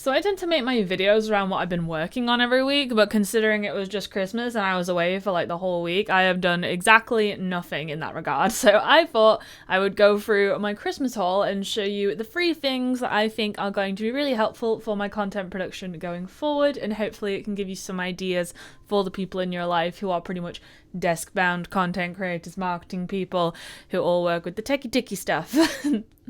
So I tend to make my videos around what I've been working on every week, but considering it was just Christmas and I was away for like the whole week, I have done exactly nothing in that regard. So I thought I would go through my Christmas haul and show you the 3 things that I think are going to be really helpful for my content production going forward, and hopefully it can give you some ideas for the people in your life who are pretty much desk-bound content creators, marketing people who all work with the techie stuff.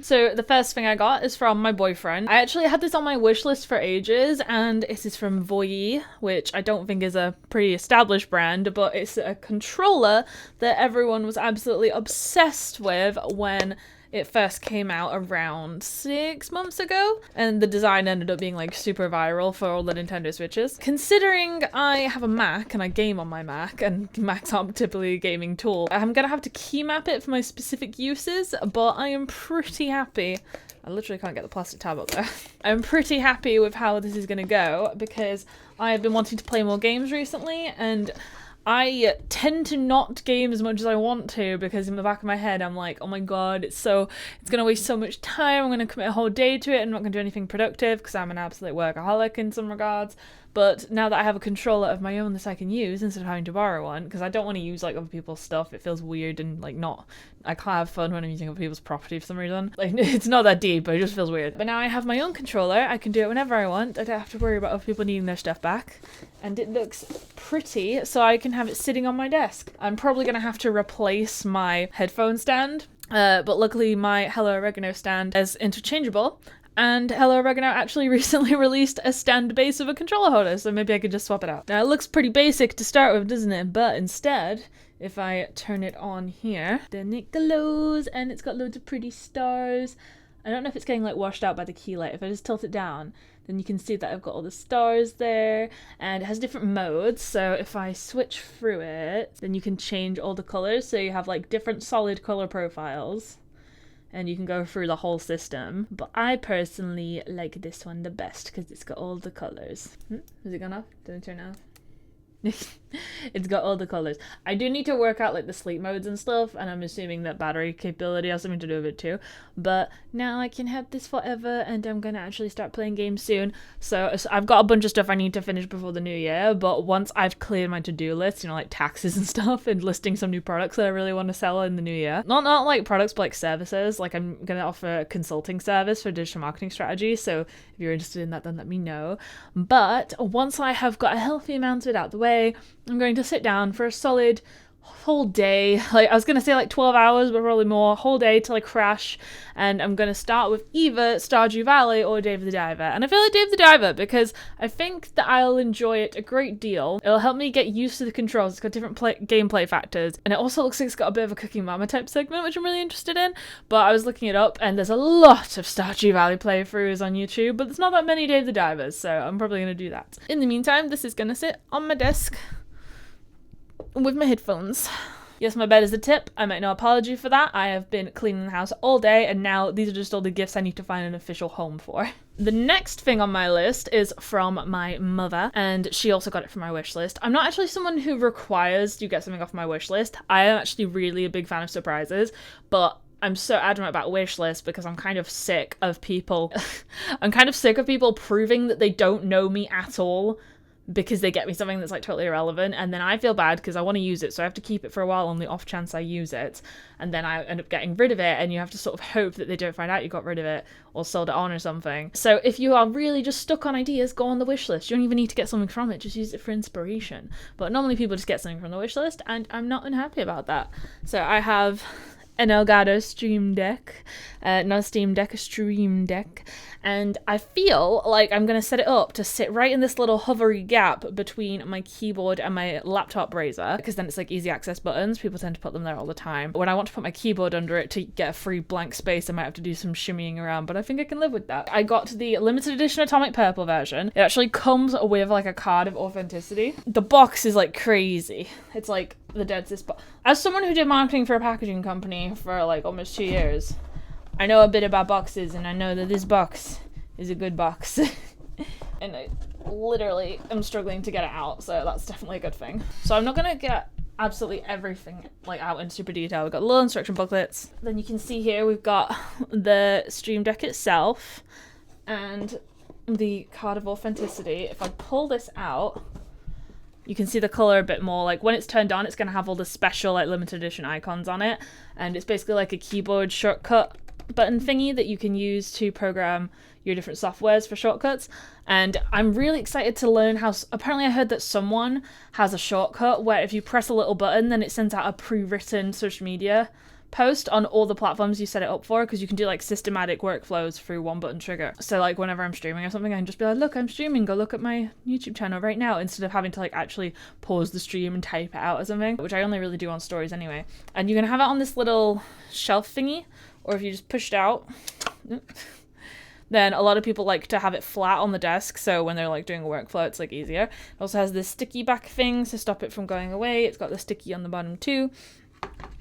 So the first thing I got is from my boyfriend. I actually had this on my wish list for ages, and this is from Voyee, which I don't think is a pretty established brand, but it's a controller that everyone was absolutely obsessed with when it first came out around 6 months ago, and the design ended up being like super viral for all the Nintendo Switches. Considering I have a Mac and I game on my Mac, and Macs aren't typically a gaming tool, I'm gonna have to key map it for my specific uses, but I am pretty happy. I literally can't get the plastic tab up there. I'm pretty happy with how this is gonna go because I have been wanting to play more games recently, and I tend to not game as much as I want to because in the back of my head I'm like, oh my god, it's gonna waste so much time, I'm gonna commit a whole day to it and I'm not gonna do anything productive because I'm an absolute workaholic in some regards. But now that I have a controller of my own that I can use instead of having to borrow one, because I don't want to use like other people's stuff, it feels weird and like I can't have fun when I'm using other people's property for some reason. Like, it's not that deep, but it just feels weird. But now I have my own controller, I can do it whenever I want, I don't have to worry about other people needing their stuff back. And it looks pretty, so I can have it sitting on my desk. I'm probably going to have to replace my headphone stand, but luckily my Hello Oregano stand is interchangeable. And Hello Oregano actually recently released a stand base of a controller holder, so maybe I could just swap it out. Now it looks pretty basic to start with, doesn't it? But instead, if I turn it on here, then it glows and it's got loads of pretty stars. I don't know if it's getting like washed out by the key light. If I just tilt it down, then you can see that I've got all the stars there, and it has different modes. So if I switch through it, then you can change all the colors. So you have like different solid color profiles, and you can go through the whole system. But I personally like this one the best because it's got all the colors. Has it gone off? Did it turn off? It's got all the colors. I do need to work out like the sleep modes and stuff, and I'm assuming that battery capability has something to do with it too. But now I can have this forever, and I'm gonna actually start playing games soon. So I've got a bunch of stuff I need to finish before the new year, but once I've cleared my to-do list, you know, like taxes and stuff, and listing some new products that I really want to sell in the new year. Not like products, but like services. Like I'm gonna offer a consulting service for digital marketing strategy, so if you're interested in that, then let me know. But once I have got a healthy amount of it out the way, I'm going to sit down for a solid whole day. Like I was gonna say like 12 hours, but probably more. Whole day till I crash, and I'm gonna start with either Stardew Valley or Dave the Diver. And I feel like Dave the Diver because I think that I'll enjoy it a great deal. It'll help me get used to the controls. It's got different gameplay factors, and it also looks like it's got a bit of a Cooking Mama type segment, which I'm really interested in. But I was looking it up, and there's a lot of Stardew Valley playthroughs on YouTube, but there's not that many Dave the Divers, so I'm probably gonna do that. In the meantime, this is gonna sit on my desk with my headphones. Yes, my bed is a tip. I make no apology for that. I have been cleaning the house all day, and now these are just all the gifts I need to find an official home for. The next thing on my list is from my mother, and she also got it from my wish list. I'm not actually someone who requires you get something off my wish list. I am actually really a big fan of surprises, but I'm so adamant about wish lists because I'm kind of sick of people proving that they don't know me at all because they get me something that's like totally irrelevant, and then I feel bad because I want to use it, so I have to keep it for a while on the off chance I use it, and then I end up getting rid of it, and you have to sort of hope that they don't find out you got rid of it or sold it on or something. So if you are really just stuck on ideas, go on the wish list. You don't even need to get something from it, just use it for inspiration. But normally people just get something from the wish list, and I'm not unhappy about that. So I have an Elgato Streamdeck, not a Steam Deck, a Streamdeck, and I feel like I'm going to set it up to sit right in this little hovery gap between my keyboard and my laptop Razer, because then it's like easy access buttons. People tend to put them there all the time. When I want to put my keyboard under it to get a free blank space, I might have to do some shimmying around, but I think I can live with that. I got the limited edition Atomic Purple version. It actually comes with like a card of authenticity. The box is like crazy. It's like the dead box. As someone who did marketing for a packaging company for like almost 2 years, I know a bit about boxes, and I know that this box is a good box. And I literally am struggling to get it out, so that's definitely a good thing. So I'm not gonna get absolutely everything like out in super detail. We've got little instruction booklets. Then you can see here we've got the Stream Deck itself, and the card of authenticity, if I pull this out, you can see the color a bit more. Like when it's turned on, it's going to have all the special like limited edition icons on it. And it's basically like a keyboard shortcut button thingy that you can use to program your different softwares for shortcuts. And I'm really excited to learn how, apparently I heard that someone has a shortcut where if you press a little button, then it sends out a pre-written social media post on all the platforms you set it up for, because you can do like systematic workflows through one button trigger. So like whenever I'm streaming or something, I can just be like, look, I'm streaming, go look at my YouTube channel right now, instead of having to like actually pause the stream and type it out or something, which I only really do on stories anyway. And you can have it on this little shelf thingy, or if you just push it out, then a lot of people like to have it flat on the desk, so when they're like doing a workflow, it's like easier. It also has this sticky back thing to stop it from going away. It's got the sticky on the bottom too.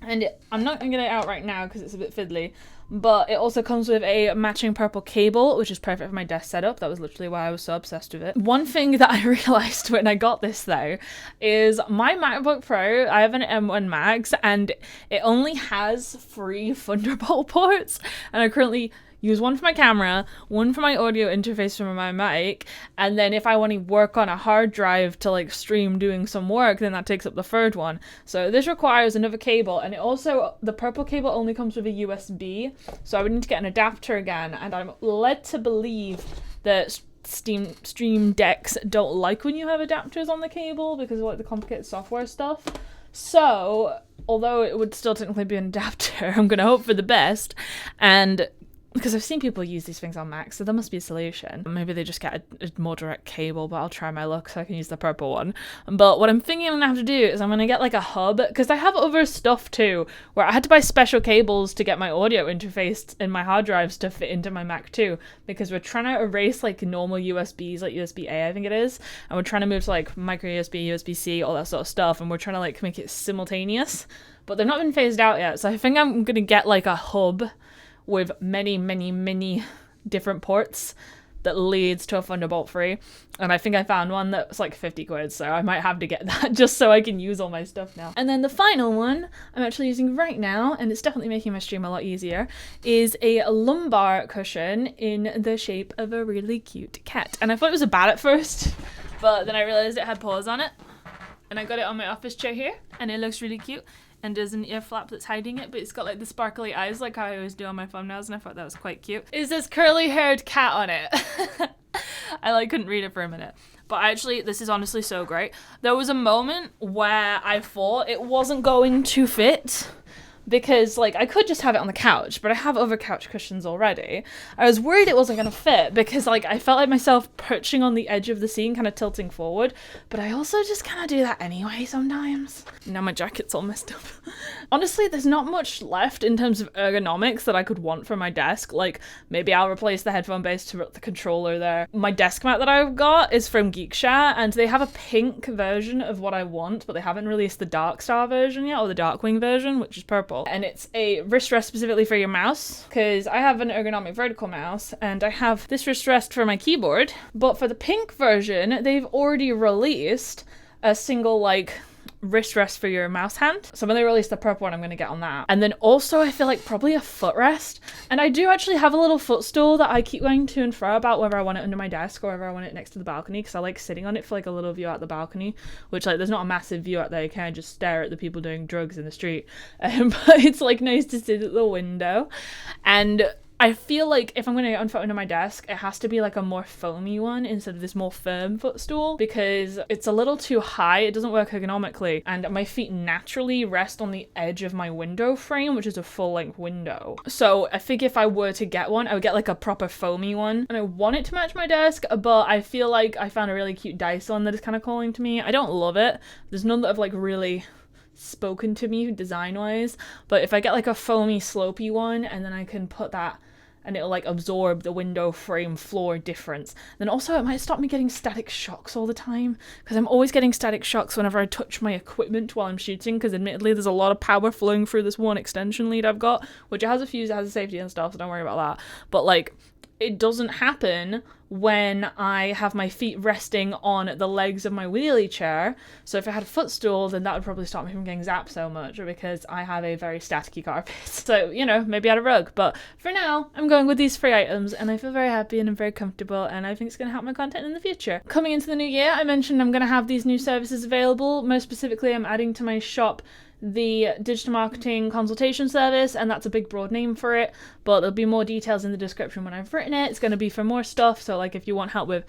And I'm not going to get it out right now because it's a bit fiddly, but it also comes with a matching purple cable, which is perfect for my desk setup. That was literally why I was so obsessed with it. One thing that I realized when I got this though is my MacBook Pro, I have an M1 Max, and it only has 3 Thunderbolt ports, and I currently use one for my camera, one for my audio interface from my mic, and then if I want to work on a hard drive to like stream doing some work, then that takes up the 3rd one. So this requires another cable, and it also, the purple cable only comes with a USB, so I would need to get an adapter again, and I'm led to believe that Streamdecks don't like when you have adapters on the cable because of like the complicated software stuff. So although it would still technically be an adapter, I'm gonna hope for the best, and because I've seen people use these things on Macs, so there must be a solution. Maybe they just get a more direct cable, but I'll try my luck so I can use the purple one. But what I'm thinking I'm gonna have to do is I'm gonna get like a hub, because I have other stuff too, where I had to buy special cables to get my audio interface in my hard drives to fit into my Mac too, because we're trying to erase like normal USBs, like USB-A I think it is, and we're trying to move to like micro USB, USB-C, all that sort of stuff, and we're trying to like make it simultaneous, but they've not been phased out yet, so I think I'm gonna get like a hub with many different ports that leads to a Thunderbolt 3, and I think I found one that's like 50 quid, so I might have to get that just so I can use all my stuff now. And then the final one I'm actually using right now, and it's definitely making my stream a lot easier, is a lumbar cushion in the shape of a really cute cat. And I thought it was a bat at first, but then I realized it had paws on it, and I got it on my office chair here, and it looks really cute. And there's an ear flap that's hiding it, but it's got like the sparkly eyes like I always do on my thumbnails, and I thought that was quite cute. Is this curly haired cat on it? I like couldn't read it for a minute. But actually, this is honestly so great. There was a moment where I thought it wasn't going to fit, because like I could just have it on the couch, but I have other couch cushions already. I was worried it wasn't gonna fit because like I felt like myself perching on the edge of the seat, kind of tilting forward, but I also just kind of do that anyway sometimes. Now my jacket's all messed up. Honestly, there's not much left in terms of ergonomics that I could want for my desk. Like maybe I'll replace the headphone base to the controller there. My desk mat that I've got is from Geekshare, and they have a pink version of what I want, but they haven't released the Dark Star version yet, or the Darkwing version, which is purple. And it's a wrist rest specifically for your mouse, because I have an ergonomic vertical mouse and I have this wrist rest for my keyboard, but for the pink version they've already released a single like wrist rest for your mouse hand. So when they release the purple one, I'm going to get on that. And then also I feel like probably a footrest, and I do actually have a little footstool that I keep going to and fro about whether I want it under my desk or whether I want it next to the balcony, because I like sitting on it for like a little view out the balcony, which like there's not a massive view out there, you can't just stare at the people doing drugs in the street, but it's like nice to sit at the window. And I feel like if I'm going to get one foot under my desk, it has to be like a more foamy one instead of this more firm footstool, because it's a little too high. It doesn't work ergonomically, and my feet naturally rest on the edge of my window frame, which is a full-length window. So I think if I were to get one, I would get like a proper foamy one, and I want it to match my desk, but I feel like I found a really cute dice one that is kind of calling to me. I don't love it. There's none that have like really spoken to me design-wise, but if I get like a foamy slopey one, and then I can put that and it'll like absorb the window frame floor difference. Then also it might stop me getting static shocks all the time, because I'm always getting static shocks whenever I touch my equipment while I'm shooting, because admittedly there's a lot of power flowing through this one extension lead I've got, which it has a fuse, it has a safety and stuff, so don't worry about that. But like, it doesn't happen when I have my feet resting on the legs of my wheelie chair. So if I had a footstool, then that would probably stop me from getting zapped so much, because I have a very staticky carpet. So, you know, maybe add a rug. But for now, I'm going with these 3 items, and I feel very happy and I'm very comfortable, and I think it's going to help my content in the future. Coming into the new year, I mentioned I'm going to have these new services available. Most specifically, I'm adding to my shop the digital marketing consultation service, and that's a big broad name for it, but there'll be more details in the description when I've written it. It's going to be for more stuff, so like if you want help with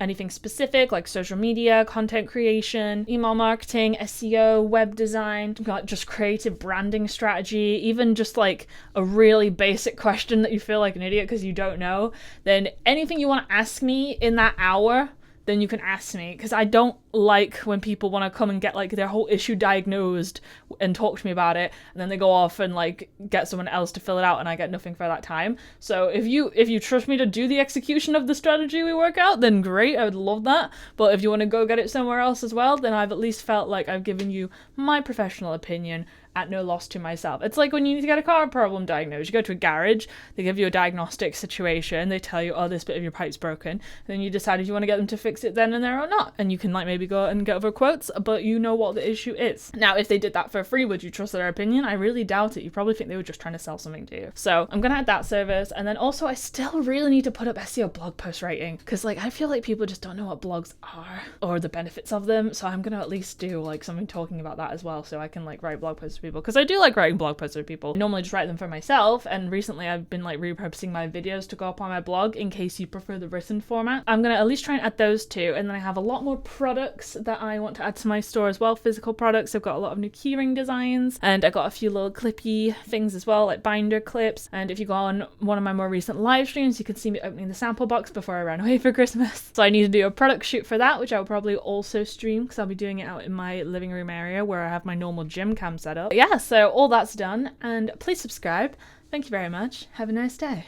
anything specific like social media, content creation, email marketing, SEO, web design, just creative branding strategy, even just like a really basic question that you feel like an idiot because you don't know, then anything you want to ask me in that hour, then you can ask me, because I don't like when people want to come and get like their whole issue diagnosed and talk to me about it, and then they go off and like get someone else to fill it out, and I get nothing for that time. So if you trust me to do the execution of the strategy we work out, then great, I would love that. But if you want to go get it somewhere else as well, then I've at least felt like I've given you my professional opinion at no loss to myself. It's like when you need to get a car problem diagnosed. You go to a garage, they give you a diagnostic situation, they tell you, oh, this bit of your pipe's broken, and then you decide if you want to get them to fix it then and there or not. And you can like maybe go and get other quotes, but you know what the issue is. Now, if they did that for free, would you trust their opinion? I really doubt it. You probably think they were just trying to sell something to you. So I'm gonna add that service. And then also I still really need to put up SEO blog post writing, because like I feel like people just don't know what blogs are or the benefits of them. So I'm gonna at least do like something talking about that as well, so I can like write blog posts for people, because I do like writing blog posts for people. I normally just write them for myself, and recently I've been like repurposing my videos to go up on my blog in case you prefer the written format. I'm gonna at least try and add those 2, and then I have a lot more products that I want to add to my store as well, physical products. I've got a lot of new keyring designs, and I got a few little clippy things as well, like binder clips. And if you go on one of my more recent live streams, you can see me opening the sample box before I ran away for Christmas. So I need to do a product shoot for that, which I'll probably also stream, because I'll be doing it out in my living room area where I have my normal gym cam set up. But yeah, so all that's done, and please subscribe. Thank you very much. Have a nice day.